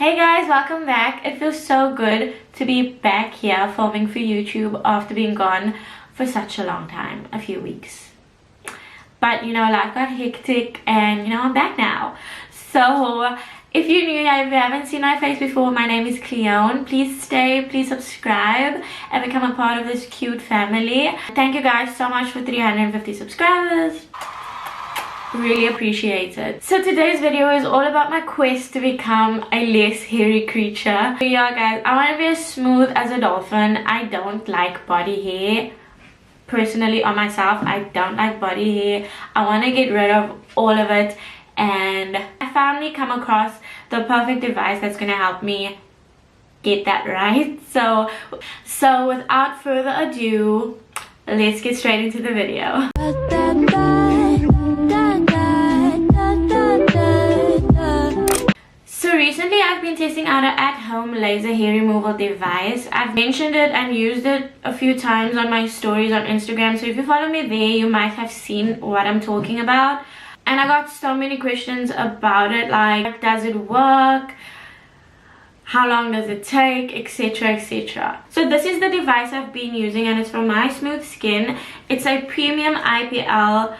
Hey guys, welcome back. It feels so good to be back here filming for YouTube after being gone for such a long time, a few weeks. But you know, life got hectic and you know, I'm back now. So if you're new here, if you haven't seen my face before, my name is Cleone. Please stay, please subscribe and become a part of this cute family. Thank you guys so much for 350 subscribers. Really appreciate it. So today's video is all about my quest to become a less hairy creature. So yeah guys, I want to be as smooth as a dolphin. I don't like body hair. Personally, on myself, I don't like body hair. I want to get rid of all of it, and I finally come across the perfect device that's going to help me get that right. So without further ado, let's get straight into the video. So recently I've been testing out an at-home laser hair removal device. I've mentioned it and used it a few times on my stories on Instagram, so if you follow me there you might have seen what I'm talking about. And I got so many questions about it, like does it work, how long does it take, etc, etc. So this is the device I've been using and it's for my smooth skin. It's a premium IPL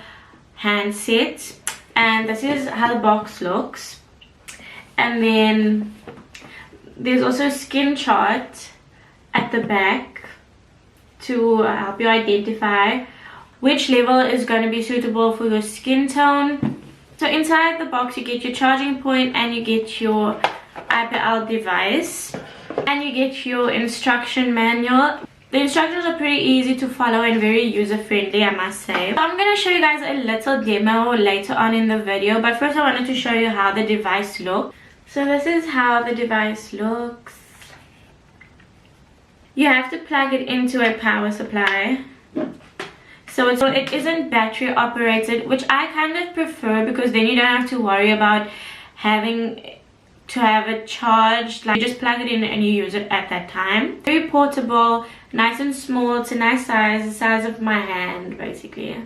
handset and this is how the box looks. And then there's also a skin chart at the back to help you identify which level is going to be suitable for your skin tone. So inside the box you get your charging point and you get your IPL device and you get your instruction manual. The instructions are pretty easy to follow and very user-friendly, I must say. So I'm going to show you guys a little demo later on in the video, but first I wanted to show you how the device looks. So this is how the device looks. You have to plug it into a power supply. So it isn't battery operated, which I kind of prefer because then you don't have to worry about having to have it charged. Like you just plug it in and you use it at that time. Very portable, nice and small. It's a nice size, the size of my hand basically.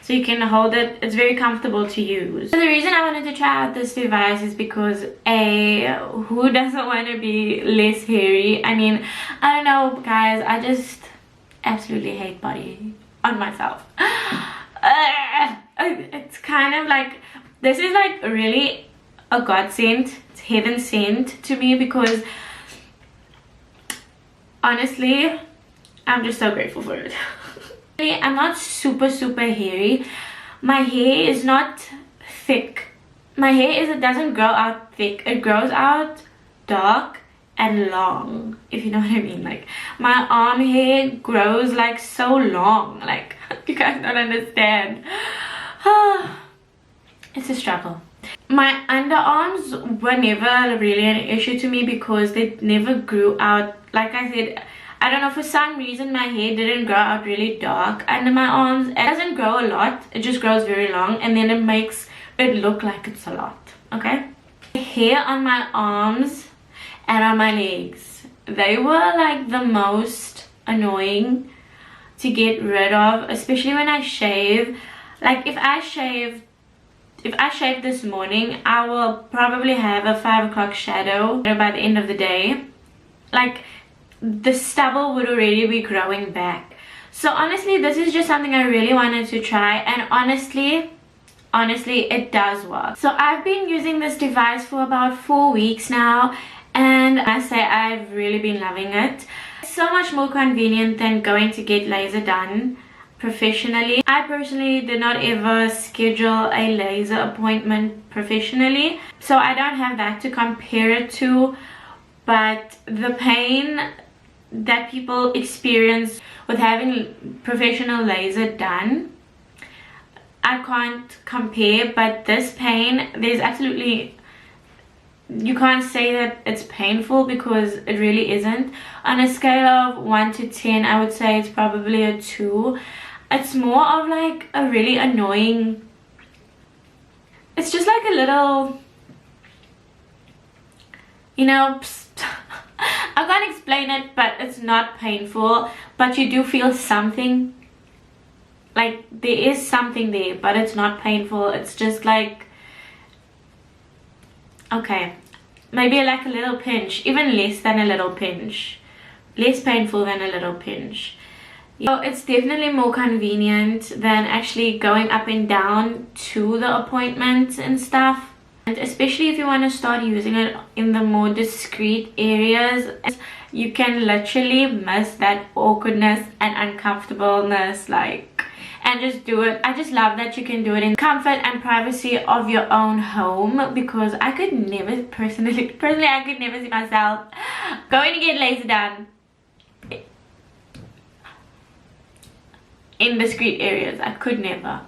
So you can hold it. It's very comfortable to use. So the reason I wanted to try out this device is because who doesn't want to be less hairy? I mean, I don't know guys, I just absolutely hate body on myself. It's kind of like, this is like really a godsend. It's heaven sent to me because honestly I'm just so grateful for it. I'm not super hairy. My hair is not thick. My hair it doesn't grow out thick. It grows out dark and long, if you know what I mean. Like my arm hair grows like so long, like you guys don't understand. It's a struggle. My underarms were never really an issue to me because they never grew out. Like I said, I don't know, for some reason my hair didn't grow out really dark under my arms. It doesn't grow a lot, it just grows very long and then it makes it look like it's a lot, okay? The hair on my arms and on my legs, they were like the most annoying to get rid of, especially when I shave. Like if I shave this morning, I will probably have a 5 o'clock shadow by the end of the day. Like the stubble would already be growing back. So honestly, this is just something I really wanted to try, and honestly it does work. So I've been using this device for about 4 weeks now and I say I've really been loving it. It's so much more convenient than going to get laser done professionally. I personally did not ever schedule a laser appointment professionally, so I don't have that to compare it to, but the pain that people experience with having professional laser done, I can't compare. But this pain, there's absolutely, you can't say that it's painful because it really isn't. On a scale of 1 to 10, I would say it's probably a 2. It's more of like a really annoying, it's just like a little, you know, I can't explain it, but it's not painful, but you do feel something. Like there is something there, but it's not painful. It's just like, okay, maybe like a little pinch, even less than a little pinch, less painful than a little pinch. So it's definitely more convenient than actually going up and down to the appointments and stuff. And especially if you want to start using it in the more discreet areas, you can literally miss that awkwardness and uncomfortableness, like, and just do it. I just love that you can do it in comfort and privacy of your own home, because I could never personally I could never see myself going to get laser done in discreet areas. I could never.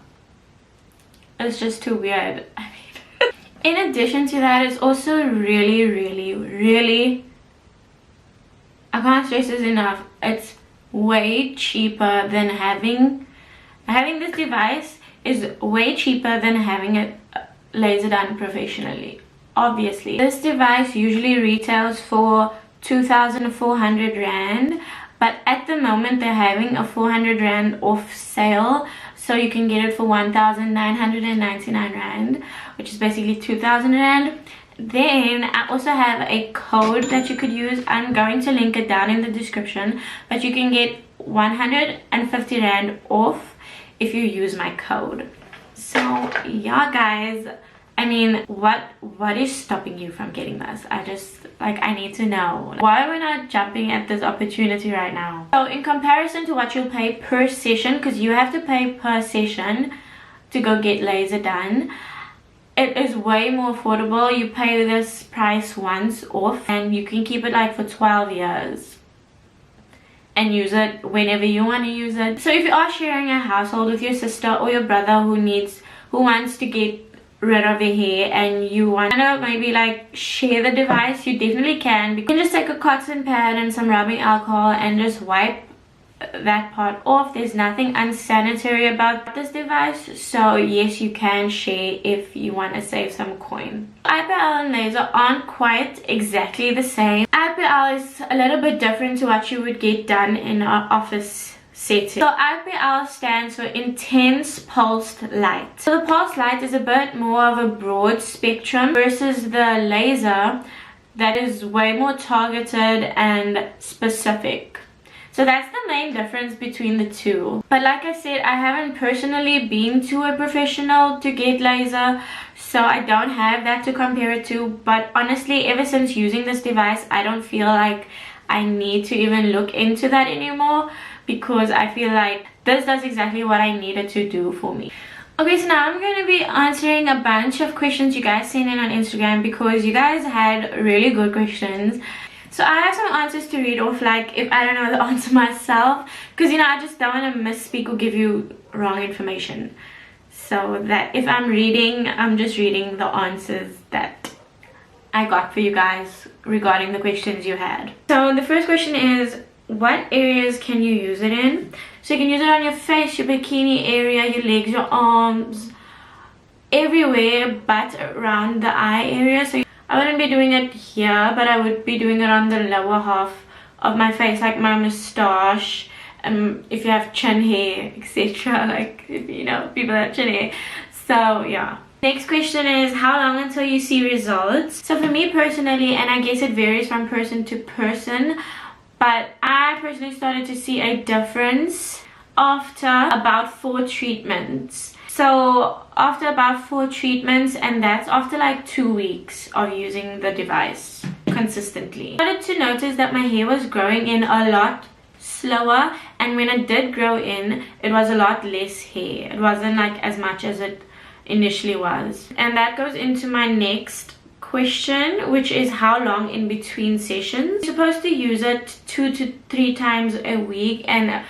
It's just too weird. I mean, in addition to that, it's also really, I can't stress this enough, it's way cheaper than having this device is way cheaper than having it laser done professionally. Obviously, this device usually retails for 2,400 Rand, but at the moment they're having a 400 Rand off sale, so you can get it for 1,999 Rand, which is basically 2,000 Rand. Then I also have a code that you could use. I'm going to link it down in the description, but you can get 150 Rand off if you use my code. So yeah guys, I mean, what is stopping you from getting this? I need to know. Why are we not jumping at this opportunity right now? So in comparison to what you'll pay per session, because you have to pay per session to go get laser done, it is way more affordable. You pay this price once off and you can keep it like for 12 years and use it whenever you want to use it. So if you are sharing a household with your sister or your brother who wants to get rid of their hair, and you want to maybe like share the device, you definitely can. You can just take a cotton pad and some rubbing alcohol and just wipe that part off. There's nothing unsanitary about this device, so yes, you can share if you want to save some coin. IPL and laser aren't quite exactly the same. IPL is a little bit different to what you would get done in an office setting. So IPL stands for intense pulsed light. So the pulsed light is a bit more of a broad spectrum versus the laser that is way more targeted and specific. So that's the main difference between the two. But like I said, I haven't personally been to a professional to get laser, so I don't have that to compare it to. But honestly, ever since using this device, I don't feel like I need to even look into that anymore, because I feel like this does exactly what I needed to do for me. Okay, so now I'm going to be answering a bunch of questions you guys sent in on Instagram, because you guys had really good questions. So I have some answers to read off, like if I don't know the answer myself, because you know, I just don't want to misspeak or give you wrong information. So that if I'm reading, I'm just reading the answers that I got for you guys regarding the questions you had. So the first question is, what areas can you use it in? So you can use it on your face, your bikini area, your legs, your arms, everywhere but around the eye area. So I wouldn't be doing it here, but I would be doing it on the lower half of my face, like my moustache, if you have chin hair, etc. Like, if you know, people have chin hair. So yeah. Next question is, how long until you see results? So for me personally, and I guess it varies from person to person, but I personally started to see a difference after about 4 treatments. So after about 4 treatments, and that's after like 2 weeks of using the device consistently, I started to notice that my hair was growing in a lot slower, and when it did grow in, it was a lot less hair. It wasn't like as much as it initially was. And that goes into my next question, which is how long in between sessions. You're supposed to use it 2 to 3 times a week, and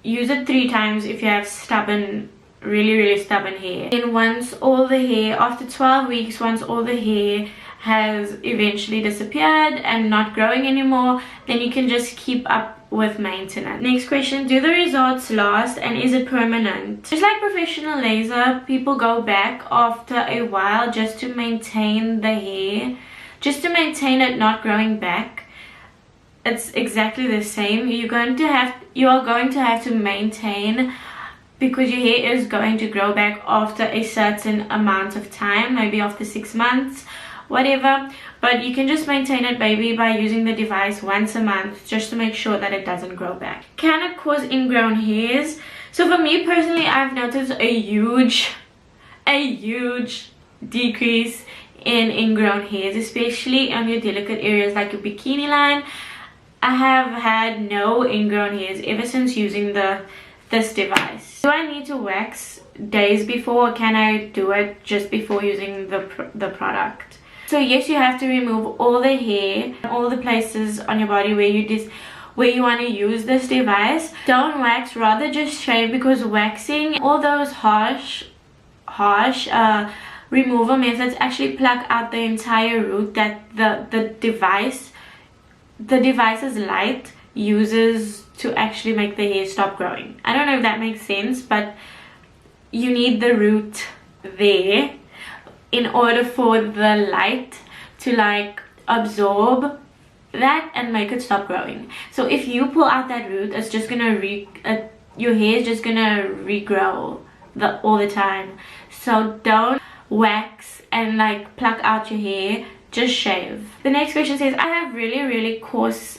use it 3 times if you have stubborn, really stubborn hair. And once all the hair, after 12 weeks, once all the hair has eventually disappeared and not growing anymore, then you can just keep up with maintenance. Next question, do the results last and is it permanent? Just like professional laser, people go back after a while just to maintain the hair, just to maintain it not growing back. It's exactly the same. You are going to have to maintain, because your hair is going to grow back after a certain amount of time, maybe after 6 months whatever. But you can just maintain it maybe by using the device once a month, just to make sure that it doesn't grow back. Can it cause ingrown hairs? So for me personally, I've noticed a huge decrease in ingrown hairs, especially on your delicate areas like your bikini line. I have had no ingrown hairs ever since using this device. Do I need to wax days before, or can I do it just before using the product? So yes, you have to remove all the hair, all the places on your body where you want to use this device. Don't wax, rather just shave, because waxing, all those harsh removal methods actually pluck out the entire root that the device's light uses to actually make the hair stop growing. I don't know if that makes sense, but you need the root there in order for the light to like absorb that and make it stop growing. So if you pull out that root, it's just gonna your hair is just gonna regrow all the time. So don't wax and like pluck out your hair, just shave. The next question says, I have really coarse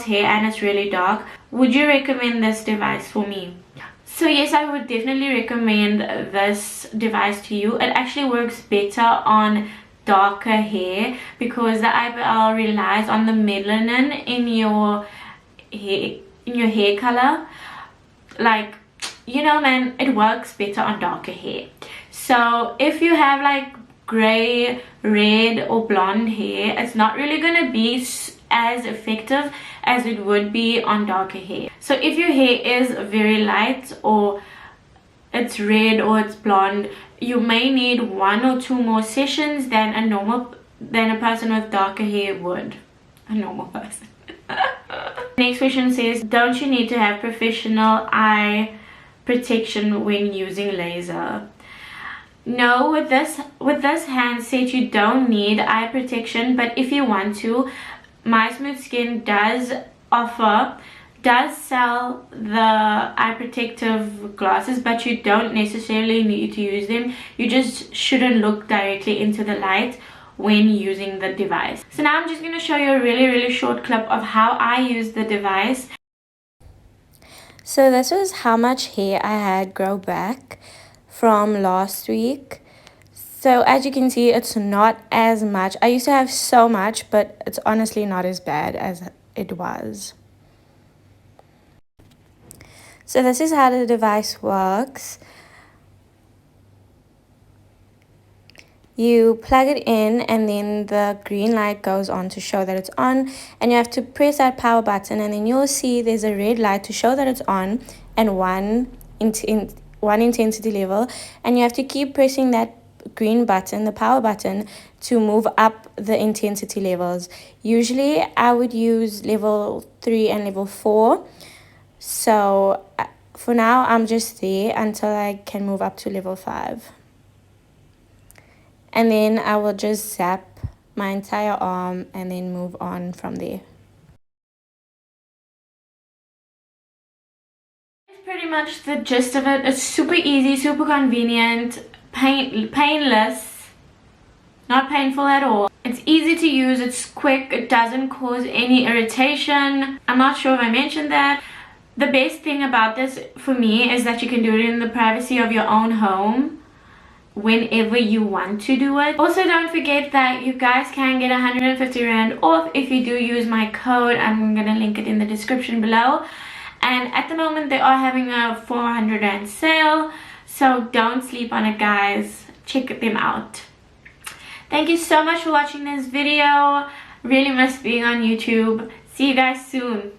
hair and it's really dark. Would you recommend this device for me? So yes, I would definitely recommend this device to you. It actually works better on darker hair because the IPL relies on the melanin in your hair color. Like, you know, man, it works better on darker hair. So if you have like gray, red or blonde hair, it's not really gonna be as effective as it would be on darker hair. So if your hair is very light, or it's red or it's blonde, you may need 1 or 2 more sessions than a person with darker hair would. A normal person. Next question says, don't you need to have professional eye protection when using laser? No, with this handset you don't need eye protection, but if you want to, My Smooth Skin does sell the eye protective glasses, but you don't necessarily need to use them. You just shouldn't look directly into the light when using the device. So now I'm just going to show you a really short clip of how I use the device. So this was how much hair I had grow back from last week. So as you can see, it's not as much. I used to have so much, but it's honestly not as bad as it was. So this is how the device works. You plug it in and then the green light goes on to show that it's on, and you have to press that power button, and then you'll see there's a red light to show that it's on and one intensity level, and you have to keep pressing that green button, the power button, to move up the intensity levels. Usually I would use level 3 and level 4. So for now I'm just there until I can move up to level 5. And then I will just zap my entire arm and then move on from there. That's pretty much the gist of it. It's super easy, super convenient, painless, not painful at all. It's easy to use, it's quick, it doesn't cause any irritation. I'm not sure if I mentioned that. The best thing about this for me is that you can do it in the privacy of your own home whenever you want to do it. Also, don't forget that you guys can get 150 Rand off if you do use my code. I'm gonna link it in the description below. And at the moment they are having a 400 Rand sale, so don't sleep on it, guys. Check them out. Thank you so much for watching this video. Really miss being on YouTube. See you guys soon.